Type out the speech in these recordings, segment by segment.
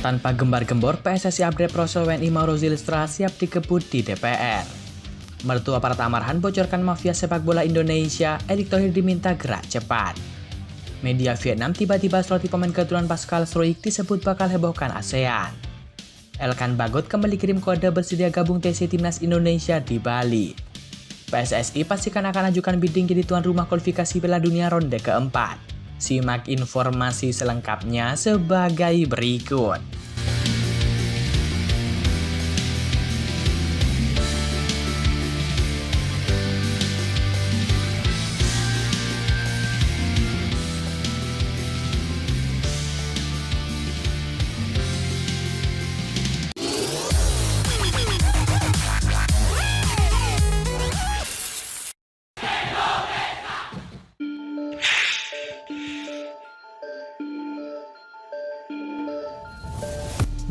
Tanpa gembar-gembor, PSSI update Proso WNI Mauro Zylstra siap dikebut di DPR. Mertua Prata Marhan bocorkan mafia sepak bola Indonesia, Erick Thohir diminta gerak cepat. Media Vietnam tiba-tiba soroti pemain keturunan Pascal Struijk disebut bakal hebohkan ASEAN. Elkan Bagot kembali kirim kode bersedia gabung TC Timnas Indonesia di Bali. PSSI pastikan akan ajukan bidding jadi tuan rumah kualifikasi Piala Dunia ronde keempat. Simak informasi selengkapnya sebagai berikut.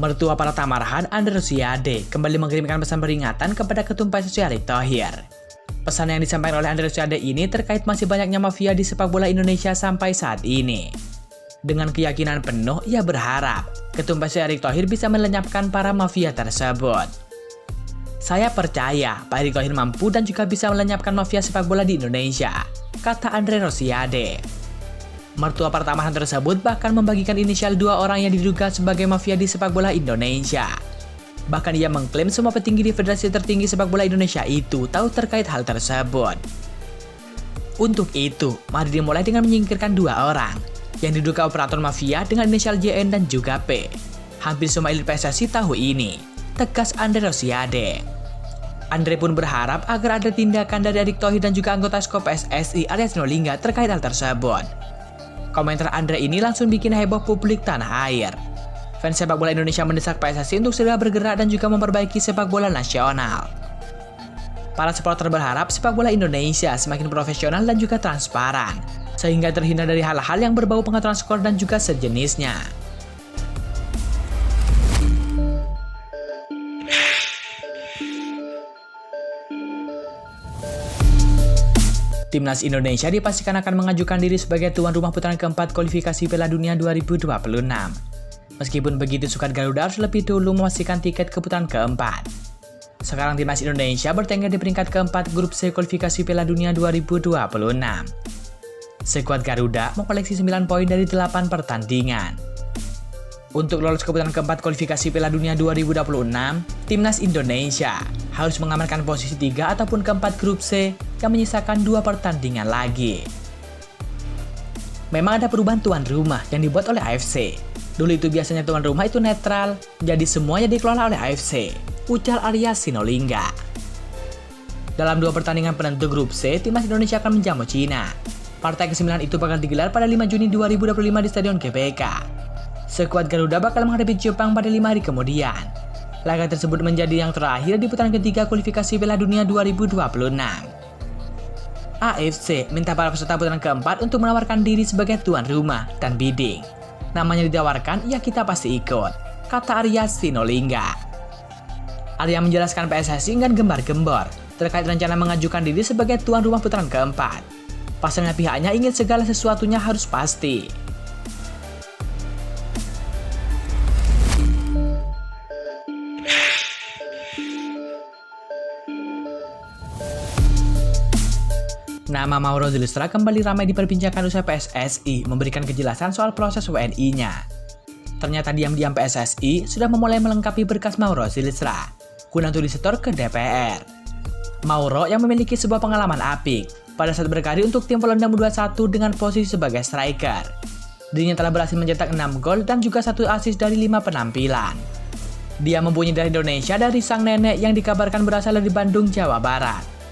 Mertua Prata Marhan, Andre Rosiade, kembali mengirimkan pesan peringatan kepada Ketum PSSI Erick Thohir. Pesan yang disampaikan oleh Andre Rosiade ini terkait masih banyaknya mafia di sepak bola Indonesia sampai saat ini. Dengan keyakinan penuh, ia berharap Ketum PSSI Erick Thohir bisa melenyapkan para mafia tersebut. Saya percaya Pak Erick Thohir mampu dan juga bisa melenyapkan mafia sepak bola di Indonesia, kata Andre Rosiade. Mertua Prata Marhan tersebut bahkan membagikan inisial dua orang yang diduga sebagai mafia di sepak bola Indonesia. Bahkan ia mengklaim semua petinggi di federasi tertinggi sepak bola Indonesia itu tahu terkait hal tersebut. Untuk itu, mari dimulai dengan menyingkirkan dua orang yang diduga operator mafia dengan inisial JN dan juga P. Hampir semua elit PSSI tahu ini, tegas Andre Rosiade. Andre pun berharap agar ada tindakan dari Erick Thohir dan juga anggota Skop PSSI Arya Sinulinga terkait hal tersebut. Komentar Andre ini langsung bikin heboh publik tanah air. Fans sepak bola Indonesia mendesak PSSI untuk segera bergerak dan juga memperbaiki sepak bola nasional. Para supporter berharap sepak bola Indonesia semakin profesional dan juga transparan, sehingga terhindar dari hal-hal yang berbau pengaturan skor dan juga sejenisnya. Timnas Indonesia dipastikan akan mengajukan diri sebagai tuan rumah putaran keempat kualifikasi Piala Dunia 2026. Meskipun begitu, skuad Garuda harus lebih dulu memastikan tiket ke putaran keempat. Sekarang Timnas Indonesia bertengger di peringkat keempat grup C kualifikasi Piala Dunia 2026. Skuad Garuda mengoleksi 9 poin dari 8 pertandingan. Untuk lolos ke putaran keempat kualifikasi Piala Dunia 2026, Timnas Indonesia harus mengamankan posisi 3 ataupun keempat grup C yang menyisakan 2 pertandingan lagi. Memang ada perubahan tuan rumah yang dibuat oleh AFC. Dulu itu biasanya tuan rumah itu netral, jadi semuanya dikelola oleh AFC, ujar Arya Sinulinga. Dalam 2 pertandingan penentu grup C, Timnas Indonesia akan menjamu Cina. Partai ke-9 itu bakal digelar pada 5 Juni 2025 di Stadion GBK. Skuad Garuda bakal menghadapi Jepang pada 5 hari kemudian. Laga tersebut menjadi yang terakhir di putaran ketiga kualifikasi Piala Dunia 2026. AFC minta para peserta putaran keempat untuk menawarkan diri sebagai tuan rumah dan bidding. Namanya ditawarkan, ya kita pasti ikut, kata Arya Sinulinga. Arya menjelaskan PSSI enggan gembar-gembor terkait rencana mengajukan diri sebagai tuan rumah putaran keempat. Pasalnya pihaknya ingin segala sesuatunya harus pasti. Nama Mauro Zylstra kembali ramai diperbincangkan usai PSSI memberikan kejelasan soal proses WNI-nya. Ternyata diam-diam PSSI sudah memulai melengkapi berkas Mauro Zylstra guna untuk disetor ke DPR. Mauro yang memiliki sebuah pengalaman apik pada saat berkarir untuk tim Volendam U21 dengan posisi sebagai striker. Dirinya telah berhasil mencetak 6 gol dan juga 1 assist dari 5 penampilan. Dia mempunyai darah Indonesia dari sang nenek yang dikabarkan berasal dari Bandung, Jawa Barat.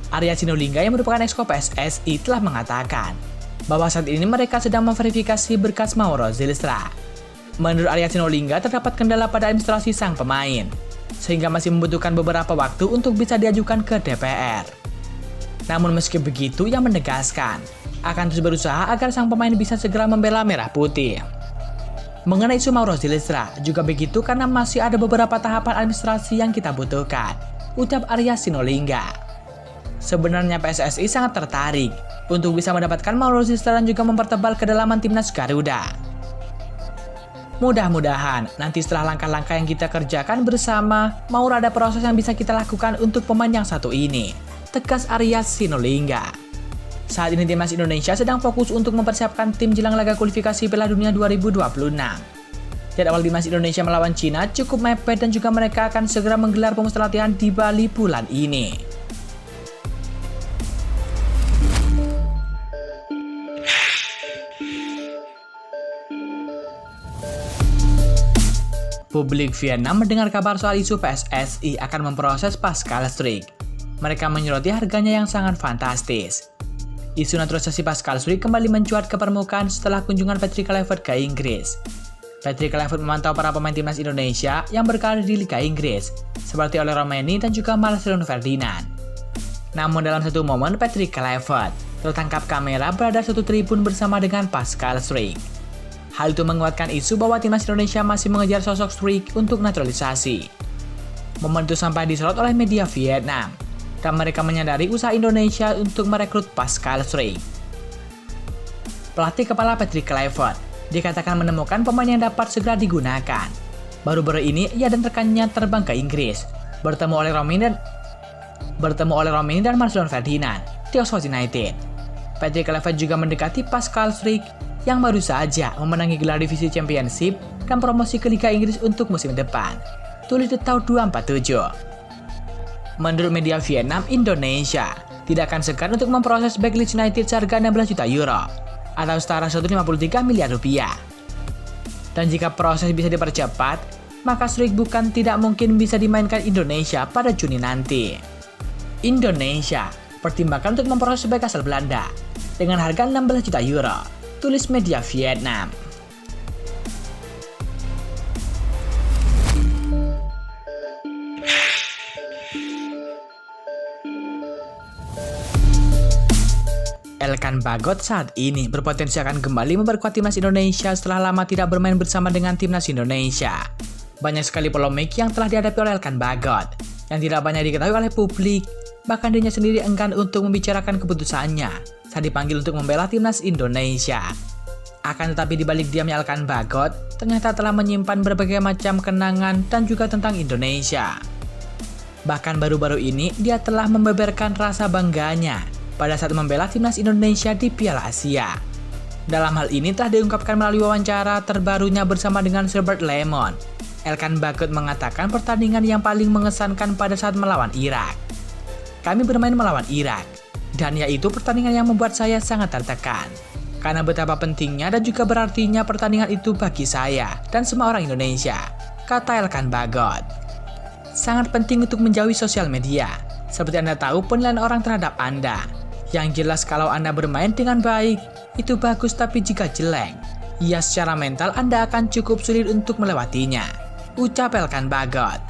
Arya Sinulinga yang merupakan Skop PSSI telah mengatakan bahwa saat ini mereka sedang memverifikasi berkas Mauro Zylstra. Menurut Arya Sinulinga terdapat kendala pada administrasi sang pemain, sehingga masih membutuhkan beberapa waktu untuk bisa diajukan ke DPR. Namun meski begitu, ia menegaskan akan terus berusaha agar sang pemain bisa segera membela merah putih. Mengenai isu Mauro Zylstra juga begitu karena masih ada beberapa tahapan administrasi yang kita butuhkan, ucap Arya Sinulinga. Sebenarnya PSSI sangat tertarik untuk bisa mendapatkan Mauro Zylstra dan juga mempertebal kedalaman timnas Garuda. Mudah-mudahan nanti setelah langkah-langkah yang kita kerjakan bersama, mau ada proses yang bisa kita lakukan untuk pemain yang satu ini, tegas Arya Sinulinga. Saat ini timnas Indonesia sedang fokus untuk mempersiapkan tim jelang laga kualifikasi Piala Dunia 2026. Jadwal timnas Indonesia melawan Cina cukup mepet dan juga mereka akan segera menggelar pemusatan latihan di Bali bulan ini. Publik Vietnam mendengar kabar soal isu PSSI akan memproses Pascal Struijk. Mereka menyoroti harganya yang sangat fantastis. Isu naturalisasi Pascal Struijk kembali mencuat ke permukaan setelah kunjungan Patrick Kluivert ke Inggris. Patrick Kluivert memantau para pemain timnas Indonesia yang berkarir di Liga Inggris, seperti Oli Romeni dan juga Marcelo Ferdinand. Namun dalam satu momen Patrick Kluivert tertangkap kamera berada satu tribun bersama dengan Pascal Struijk. Hal itu menguatkan isu bahwa timnas Indonesia masih mengejar sosok Struijk untuk naturalisasi. Momen itu sampai disorot oleh media Vietnam, dan mereka menyadari usaha Indonesia untuk merekrut Pascal Struijk. Pelatih kepala Patrick Kluivert dikatakan menemukan pemain yang dapat segera digunakan. Baru-baru ini ia dan rekannya terbang ke Inggris, bertemu oleh Romeni dan Marcelo Ferdinand di Oxford United. Patrick Kluivert juga mendekati Pascal Struijk yang baru saja memenangi gelar divisi Championship dan promosi ke Liga Inggris untuk musim depan, tulis The Tahun 247. Menurut media Vietnam, Indonesia tidak akan segan untuk memproses bek Leeds United seharga 16 juta euro atau setara 153 miliar rupiah. Dan jika proses bisa dipercepat, maka Struijk bukan tidak mungkin bisa dimainkan Indonesia pada Juni nanti. Indonesia pertimbangkan untuk memproses bek asal Belanda dengan harga 16 juta euro, tulis media Vietnam. Elkan Bagot saat ini berpotensi akan kembali memperkuat timnas Indonesia setelah lama tidak bermain bersama dengan timnas Indonesia. Banyak sekali polemik yang telah dihadapi oleh Elkan Bagot, yang tidak banyak diketahui oleh publik, bahkan dirinya sendiri enggan untuk membicarakan keputusannya saat dipanggil untuk membela timnas Indonesia. Akan tetapi di balik diamnya Elkan Bagot, ternyata telah menyimpan berbagai macam kenangan dan juga tentang Indonesia. Bahkan baru-baru ini dia telah membeberkan rasa bangganya pada saat membela timnas Indonesia di Piala Asia. Dalam hal ini telah diungkapkan melalui wawancara terbarunya bersama dengan Sir Bert Lemon. Elkan Bagot mengatakan pertandingan yang paling mengesankan pada saat melawan Irak. Kami bermain melawan Irak, dan yaitu pertandingan yang membuat saya sangat tertekan. Karena betapa pentingnya dan juga berartinya pertandingan itu bagi saya dan semua orang Indonesia, kata Elkan Bagot. Sangat penting untuk menjauhi sosial media. Seperti Anda tahu penilaian orang terhadap Anda. Yang jelas kalau Anda bermain dengan baik, itu bagus, tapi jika jelek, ya secara mental Anda akan cukup sulit untuk melewatinya, ucap Elkan Bagot.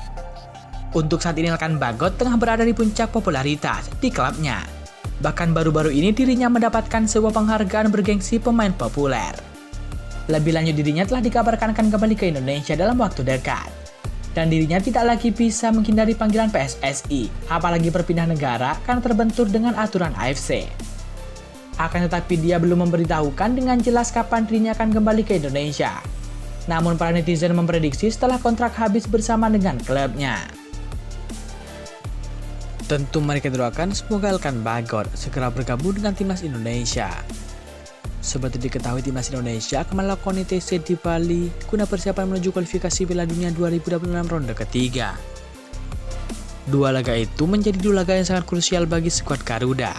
Untuk saat ini Elkan Bagot tengah berada di puncak popularitas di klubnya. Bahkan baru-baru ini dirinya mendapatkan sebuah penghargaan bergengsi pemain populer. Lebih lanjut dirinya telah dikabarkan akan kembali ke Indonesia dalam waktu dekat. Dan dirinya tidak lagi bisa menghindari panggilan PSSI, apalagi berpindah negara karena terbentur dengan aturan AFC. Akan tetapi dia belum memberitahukan dengan jelas kapan dirinya akan kembali ke Indonesia. Namun para netizen memprediksi setelah kontrak habis bersama dengan klubnya. Tentu mereka doakan semoga Elkan Bagot segera bergabung dengan timnas Indonesia. Seperti diketahui, timnas Indonesia akan melakukan ITC di Bali guna persiapan menuju kualifikasi Piala Dunia 2026 ronde ketiga. Dua laga itu menjadi dua laga yang sangat krusial bagi skuad Garuda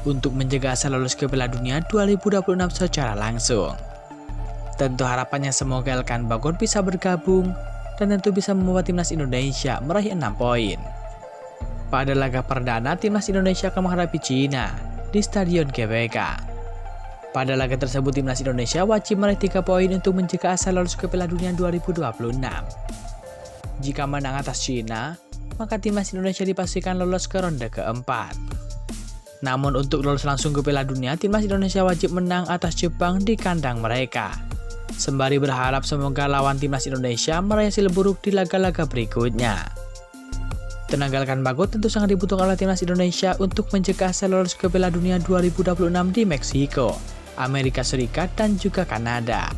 untuk menjaga asa lolos ke Piala Dunia 2026 secara langsung. Tentu harapannya semoga Elkan Bagot bisa bergabung dan tentu bisa membawa timnas Indonesia meraih 6 poin. Pada laga perdana, timnas Indonesia akan menghadapi Cina di Stadion GBK. Pada laga tersebut, timnas Indonesia wajib meraih 3 poin untuk mencegah asa lolos ke Piala Dunia 2026. Jika menang atas Cina, maka timnas Indonesia dipastikan lolos ke ronde keempat. Namun untuk lolos langsung ke Piala Dunia, timnas Indonesia wajib menang atas Jepang di kandang mereka. Sembari berharap semoga lawan timnas Indonesia meraih hasil buruk di laga-laga berikutnya. Tenaga Elkan Bagot tentu sangat dibutuhkan oleh timnas Indonesia untuk mencegah asa lolos ke Piala Dunia 2026 di Meksiko, Amerika Serikat, dan juga Kanada.